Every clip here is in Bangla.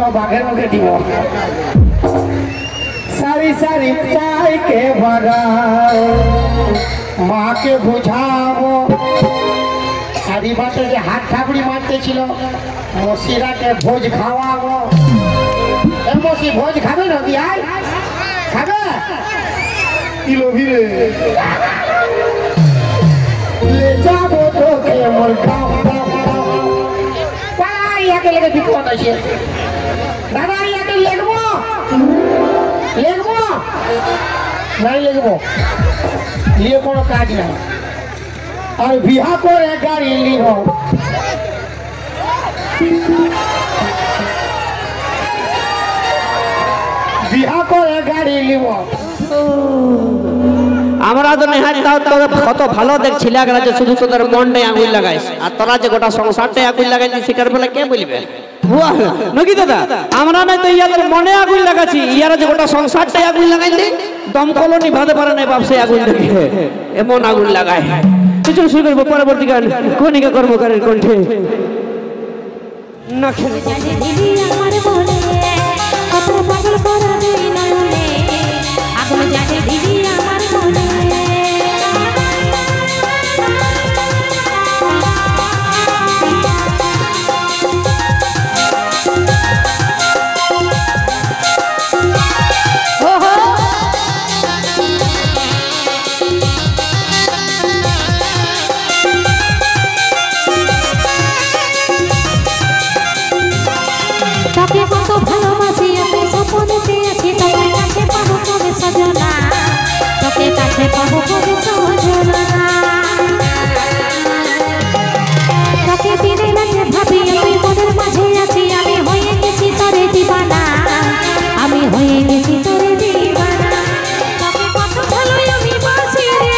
বাঘের মুখে দিব সারি সারি পাইকে বাগাও মাকে বুঝাবো সারি বাটে যে হাত ঠাকুরি মারতেছিল মশিরাকে ভোজ খাওয়াবো মশি ভোজ খাবে না বিয়াই খাবে কিলো ভিড়ে ले जाबो তোকে মোর গাও ইয়াকে লেগে বিপদ আছে দাদা ইয়াকে লিখবো নাই লিখবো ये কোনো কাজ না আর বিহা করে গাড়ি লিব বিহা করে গাড়ি লিব আমরা তো নেহাত তোরা কত ভালো দেখছিলা যে শুধু তোদের মনটাই আগুন লাগাইস আর তোরা যে গোটা সংসারটাই আগুন লাগাইছিস সেটার বলে কে বলবে নাকি দাদা আমরা নাই তো ইয়াদের মনে আগুন লাগাচ্ছি ইয়ারা যে গোটা সংসারটাই আগুন লাগাইলি দমকলও নিভাতে পারে না বাপসে আগুন দেখে এমন আগুন লাগায় কিছু শুরু করবো পরবর্তী গান কণিকা কর্মকারের কণ্ঠে না খেলে আমার মনে কত পাগল করা দেই নয়নে আগুন জাগে দিদি আমার মনে কত ভালোবাসি আমি স্বপ্নেতে আছি তোকে কাছে পাবো কবে সজনা তোকে কাছে পাবো কবে সজনা তোকে দিনে রাতে ভাবি আমি মনের মাঝে আছি আমি হয়ে গেছি তোরে দিবানা আমি হয়ে গেছি তোরে দিবানা তোকে কত ভালোই আমি বাসি রে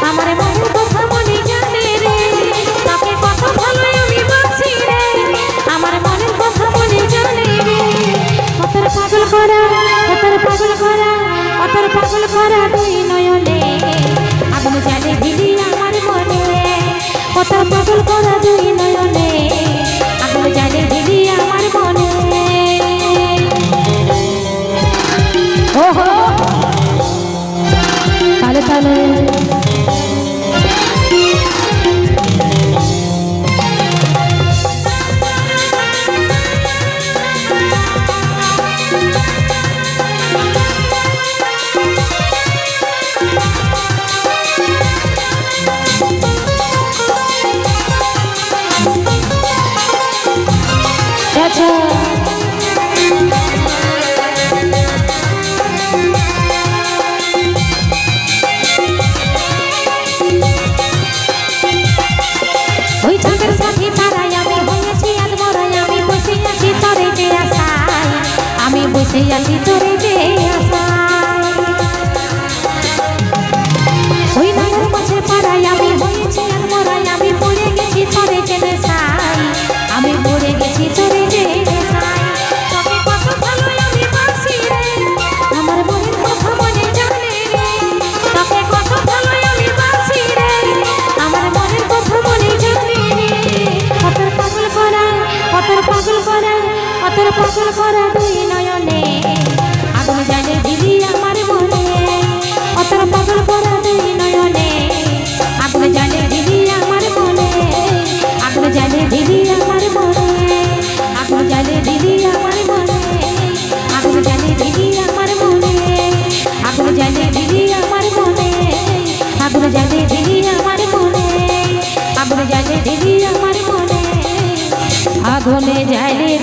আমার মনের কথা মনে জানে রে তোকে কত ভালোই আমি বাসি রে আমার মনের কথা মনে জানে অতর পাগল করা দুই নয়নে আগুন জালে দিলি আমার মনে অতর পাগল করা দুই নয়নে আগুন জালে দিলি আমার মনে তালে তালে বসে আছি তোরে যে আশায় ওই নদীর মাঝে পাড়ায় আমি হয়েছি আর মরাই আমি পড়ে গেছি তোরে যে নেশায় আমি পড়ে গেছি তোরে যে নেশায় তোকে কত ভালো আমি বাসি রে আমার মনের কথা মনে জানে রে তোকে কত ভালো আমি বাসি রে আমার মনের কথা মনে জানে রে অতর পাগল করা দুই নয়নে আগুন জালে দিলি আমার মনে অতর পাগল করা দুই নয়নে আগুন জালে দিলি আমার মনে আগুন জালে দিলি আমার মনে আগুন জালে দিলি আমার মনে আগুন জালে দিলি আমার মনে আগুন জালে দিলি আমার মনে আগুন জালে দিলি আমার মনে আগুন জালে দিলি আমার মনে আগুনে জালে